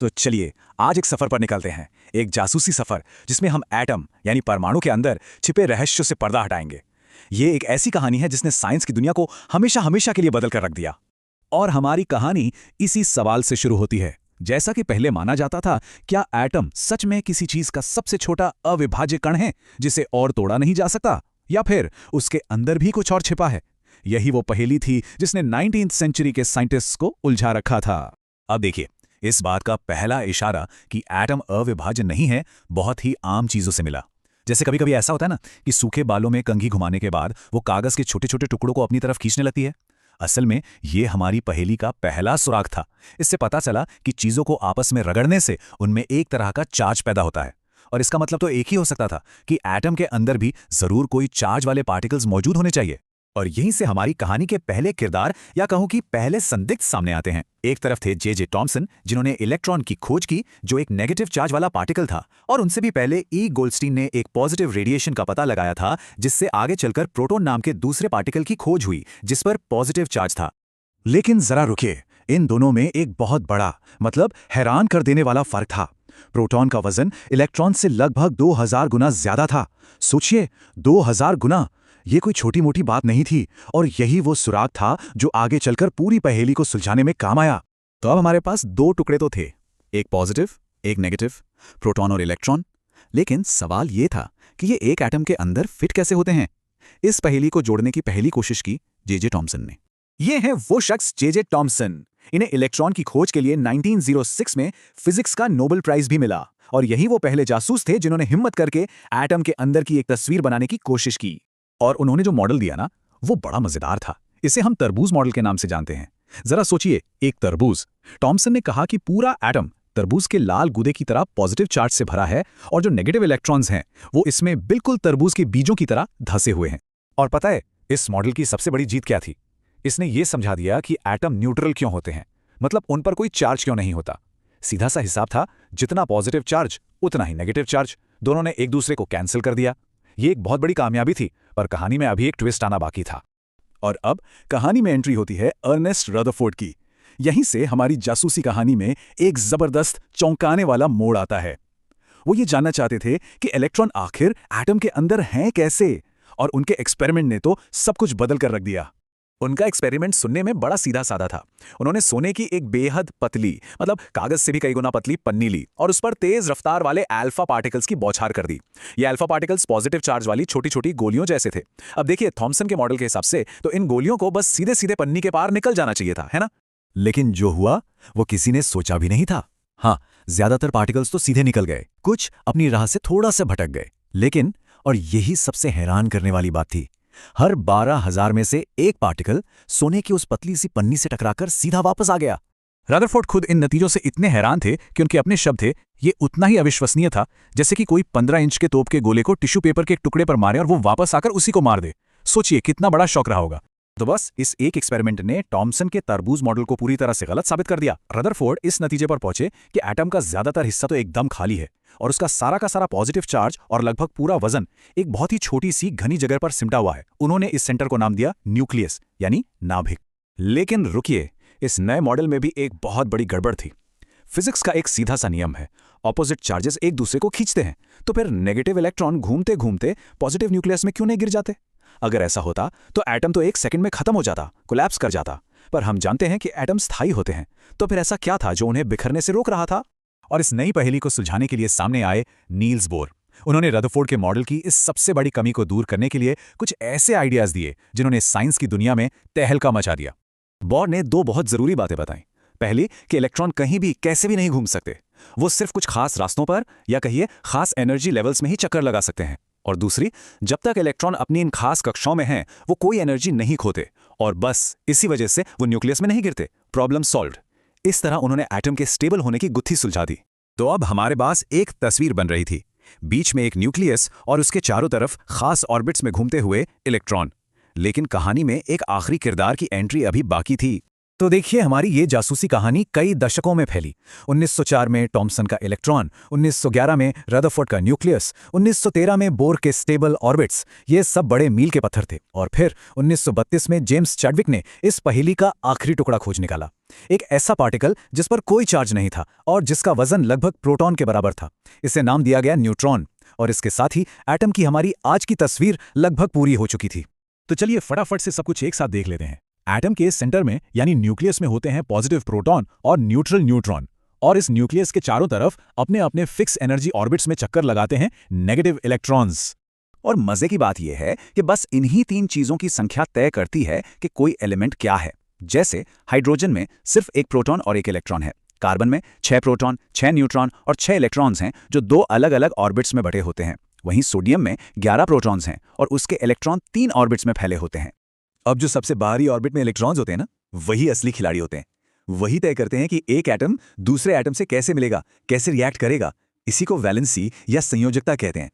तो चलिए आज एक सफर पर निकलते हैं। एक जासूसी सफर जिसमें हम एटम यानी परमाणु के अंदर छिपे रहस्यों से पर्दा हटाएंगे। ये एक ऐसी कहानी है जिसने साइंस की दुनिया को हमेशा हमेशा के लिए बदल कर रख दिया। और हमारी कहानी इसी सवाल से शुरू होती है। जैसा कि पहले माना जाता था, क्या एटम सच में किसी चीज का सबसे छोटा अविभाज्य कण है जिसे और तोड़ा नहीं जा सकता, या फिर उसके अंदर भी कुछ और छिपा है? यही वो पहेली थी जिसने 19वीं सेंचुरी के साइंटिस्ट्स को उलझा रखा था। अब देखिए, इस बात का पहला इशारा कि एटम अविभाज्य नहीं है बहुत ही आम चीजों से मिला। जैसे कभी कभी ऐसा होता है ना कि सूखे बालों में कंघी घुमाने के बाद वो कागज के छोटे छोटे टुकड़ों को अपनी तरफ खींचने लगती है। असल में ये हमारी पहेली का पहला सुराग था। इससे पता चला कि चीजों को आपस में रगड़ने से उनमें एक तरह का चार्ज पैदा होता है। और इसका मतलब तो एक ही हो सकता था कि एटम के अंदर भी जरूर कोई चार्ज वाले पार्टिकल्स मौजूद होने चाहिए। और यहीं से हमारी कहानी के पहले किरदार या कहूं कि पहले संदिग्ध सामने आते हैं। एक तरफ थे जे टॉमसन, जिन्होंने इलेक्ट्रॉन की खोज की जो एक नेगेटिव चार्ज वाला पार्टिकल था, और उनसे भी पहले ई गोल्डस्टीन ने एक पॉजिटिव रेडिएशन का पता लगाया था जिससे आगे चलकर प्रोटॉन नाम के दूसरे पार्टिकल की खोज हुई जिस पर पॉजिटिव चार्ज था। लेकिन जरा रुकिए, इन दोनों में एक बहुत बड़ा मतलब हैरान कर देने वाला फर्क था। प्रोटॉन का वजन इलेक्ट्रॉन से लगभग 2000 गुना ज्यादा था। सोचिए, 2000 गुना! ये कोई छोटी मोटी बात नहीं थी, और यही वो सुराग था जो आगे चलकर पूरी पहेली को सुलझाने में काम आया। तो अब हमारे पास दो टुकड़े तो थे, एक पॉजिटिव एक नेगेटिव, प्रोटॉन और इलेक्ट्रॉन। लेकिन सवाल ये था कि ये एक एटम के अंदर फिट कैसे होते हैं। इस पहेली को जोड़ने की पहली कोशिश की जे टॉमसन ने। ये हैं वो शख्स जे टॉमसन। इन्हें इलेक्ट्रॉन की खोज के लिए 1906 में फिजिक्स का नोबेल प्राइज भी मिला, और यही वो पहले जासूस थे जिन्होंने हिम्मत करके एटम के अंदर की एक तस्वीर बनाने की कोशिश की। और उन्होंने जो मॉडल दिया ना, वो बड़ा मजेदार था। इसे हम तरबूज मॉडल के नाम से जानते हैं। जरा सोचिए, एक तरबूज। टॉमसन ने कहा कि पूरा एटम तरबूज के लाल गूदे की तरह पॉजिटिव चार्ज से भरा है, और जो नेगेटिव इलेक्ट्रॉन्स हैं वो इसमें बिल्कुल तरबूज के बीजों की तरह धंसे हुए हैं। और पता है इस मॉडल की सबसे बड़ी जीत क्या थी? इसने ये समझा दिया कि एटम न्यूट्रल क्यों होते हैं, मतलब उन पर कोई चार्ज क्यों नहीं होता। सीधा सा हिसाब था, जितना पॉजिटिव चार्ज उतना ही नेगेटिव चार्ज, दोनों ने एक दूसरे को कैंसिल कर दिया। ये एक बहुत बड़ी कामयाबी थी, पर कहानी में अभी एक ट्विस्ट आना बाकी था। और अब कहानी में एंट्री होती है अर्नेस्ट रदरफोर्ड की। यहीं से हमारी जासूसी कहानी में एक जबरदस्त चौंकाने वाला मोड़ आता है। वो ये जानना चाहते थे कि इलेक्ट्रॉन आखिर एटम के अंदर हैं कैसे, और उनके एक्सपेरिमेंट ने तो सब कुछ बदल कर रख दिया। उनका एक्सपेरिमेंट सुनने में बड़ा सीधा साधा था। उन्होंने सोने की एक बेहद पतली, मतलब कागज से भी कई गुना पतली पन्नी ली, और उस पर तेज रफ्तार वाले अल्फा पार्टिकल्स की बौछार कर दी। ये अल्फा पार्टिकल्स पॉजिटिव चार्ज वाली छोटी छोटी गोलियों जैसे थे। अब देखिए, थॉमसन के मॉडल के हिसाब से तो इन गोलियों को बस सीधे सीधे पन्नी के पार निकल जाना चाहिए था, है ना? लेकिन जो हुआ वो किसी ने सोचा भी नहीं था। हाँ, ज्यादातर पार्टिकल्स तो सीधे निकल गए, कुछ अपनी राह से थोड़ा सा भटक गए। लेकिन, और यही सबसे हैरान करने वाली बात थी, हर 12,000 में से एक पार्टिकल सोने की उस पतली सी पन्नी से टकराकर सीधा वापस आ गया। रदरफोर्ड खुद इन नतीजों से इतने हैरान थे कि उनके अपने शब्द थे, ये उतना ही अविश्वसनीय था जैसे कि कोई 15 इंच के तोप के गोले को टिश्यू पेपर के एक टुकड़े पर मारे और वो वापस आकर उसी को मार दे। सोचिए कितना बड़ा शौक रहा होगा। तो बस इस एक एक्सपेरिमेंट ने टॉमसन के तरबूज मॉडल को पूरी तरह से गलत साबित कर दिया। रदरफोर्ड इस नतीजे पर पहुंचे कि एटम का ज्यादातर हिस्सा तो एकदम खाली है, और उसका सारा का सारा पॉजिटिव चार्ज और लगभग पूरा वजन एक बहुत ही छोटी सी घनी जगह पर सिमटा हुआ है। उन्होंने इस सेंटर को नाम दिया न्यूक्लियस, यानी नाभिक। लेकिन रुकिए, इस नए मॉडल में भी एक बहुत बड़ी गड़बड़ थी। फिजिक्स का एक सीधा सा नियम है, ऑपोजिट चार्जेस एक दूसरे को खींचते हैं, तो फिर नेगेटिव इलेक्ट्रॉन घूमते घूमते पॉजिटिव न्यूक्लियस में क्यों नहीं गिर जाते? अगर ऐसा होता तो एटम तो एक सेकंड में खत्म हो जाता, कोलैप्स कर जाता। पर हम जानते हैं कि एटम स्थायी होते हैं, तो फिर ऐसा क्या था जो उन्हें बिखरने से रोक रहा था? और इस नई पहेली को सुलझाने के लिए सामने आए नील्स बोर। उन्होंने रदरफोर्ड के मॉडल की इस सबसे बड़ी कमी को दूर करने के लिए कुछ ऐसे आइडियाज दिए जिन्होंने साइंस की दुनिया में तहलका मचा दिया। बोर ने दो बहुत जरूरी बातें बताई। पहली कि इलेक्ट्रॉन कहीं भी कैसे भी नहीं घूम सकते, वो सिर्फ कुछ खास रास्तों पर या कहिए खास एनर्जी लेवल्स में ही चक्कर लगा सकते हैं। और दूसरी, जब तक इलेक्ट्रॉन अपनी इन खास कक्षाओं में हैं, वो कोई एनर्जी नहीं खोते, और बस इसी वजह से वो न्यूक्लियस में नहीं गिरते। Problem solved. इस तरह उन्होंने एटम के स्टेबल होने की गुत्थी सुलझा दी। तो अब हमारे पास एक तस्वीर बन रही थी, बीच में एक न्यूक्लियस और उसके चारों तरफ खास ऑर्बिट्स में घूमते हुए इलेक्ट्रॉन। लेकिन कहानी में एक आखिरी किरदार की एंट्री अभी बाकी थी। तो देखिए, हमारी ये जासूसी कहानी कई दशकों में फैली। 1904 में टॉमसन का इलेक्ट्रॉन, 1911 में रदरफोर्ड का न्यूक्लियस, 1913 में बोर के स्टेबल ऑर्बिट्स, ये सब बड़े मील के पत्थर थे। और फिर 1932 में जेम्स चैडविक ने इस पहेली का आखिरी टुकड़ा खोज निकाला। एक ऐसा पार्टिकल जिस पर कोई चार्ज नहीं था और जिसका वजन लगभग प्रोटॉन के बराबर था। इसे नाम दिया गया न्यूट्रॉन। और इसके साथ ही एटम की हमारी आज की तस्वीर लगभग पूरी हो चुकी थी। तो चलिए फटाफट से सब कुछ एक साथ देख लेते हैं। एटम के सेंटर में यानी न्यूक्लियस में होते हैं पॉजिटिव प्रोटॉन और न्यूट्रल न्यूट्रॉन, और इस न्यूक्लियस के चारों तरफ अपने अपने फिक्स एनर्जी ऑर्बिट्स में चक्कर लगाते हैं नेगेटिव इलेक्ट्रॉन्स। और मजे की बात यह है कि बस इन्हीं 3 चीजों की संख्या तय करती है कि कोई एलिमेंट क्या है। जैसे हाइड्रोजन में सिर्फ 1 प्रोटॉन और 1 इलेक्ट्रॉन है, कार्बन में 6 प्रोटॉन, 6 न्यूट्रॉन और 6 इलेक्ट्रॉन्स हैं जो 2 अलग अलग ऑर्बिट्स में बटे होते हैं। वहीं सोडियम में 11 प्रोटॉन्स हैं और उसके इलेक्ट्रॉन 3 ऑर्बिट्स में फैले होते हैं। अब जो सबसे बाहरी ऑर्बिट में इलेक्ट्रॉन्स होते हैं ना, वही असली खिलाड़ी होते हैं। वही तय करते हैं कि एक एटम दूसरे एटम से कैसे मिलेगा, कैसे रिएक्ट करेगा। इसी को वैलेंसी या संयोजकता कहते हैं।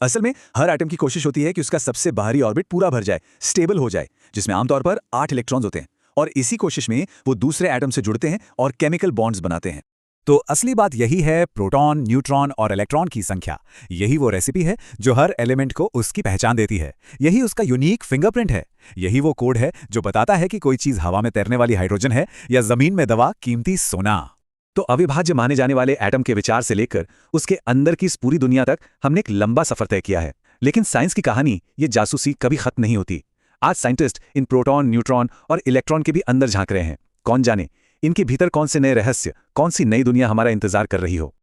असल में हर एटम की कोशिश होती है कि उसका सबसे बाहरी ऑर्बिट पूरा भर जाए, स्टेबल हो जाए, जिसमें आमतौर पर 8 इलेक्ट्रॉन्स होते हैं। और इसी कोशिश में वो दूसरे एटम से जुड़ते हैं और केमिकल बॉन्ड्स बनाते हैं। तो असली बात यही है, प्रोटॉन, न्यूट्रॉन और इलेक्ट्रॉन की संख्या। यही वो रेसिपी है जो हर एलिमेंट को उसकी पहचान देती है। यही उसका यूनिक फिंगरप्रिंट है। यही वो कोड है जो बताता है कि कोई चीज हवा में तैरने वाली हाइड्रोजन है या जमीन में दबा कीमती सोना। तो अविभाज्य माने जाने वाले एटम के विचार से लेकर उसके अंदर की इस पूरी दुनिया तक हमने एक लंबा सफर तय किया है। लेकिन साइंस की कहानी, ये जासूसी कभी खत्म नहीं होती। आज साइंटिस्ट इन प्रोटॉन, न्यूट्रॉन और इलेक्ट्रॉन के भी अंदर झांक रहे हैं। कौन जाने इनके भीतर कौन से नए रहस्य, कौन सी नई दुनिया हमारा इंतजार कर रही हो।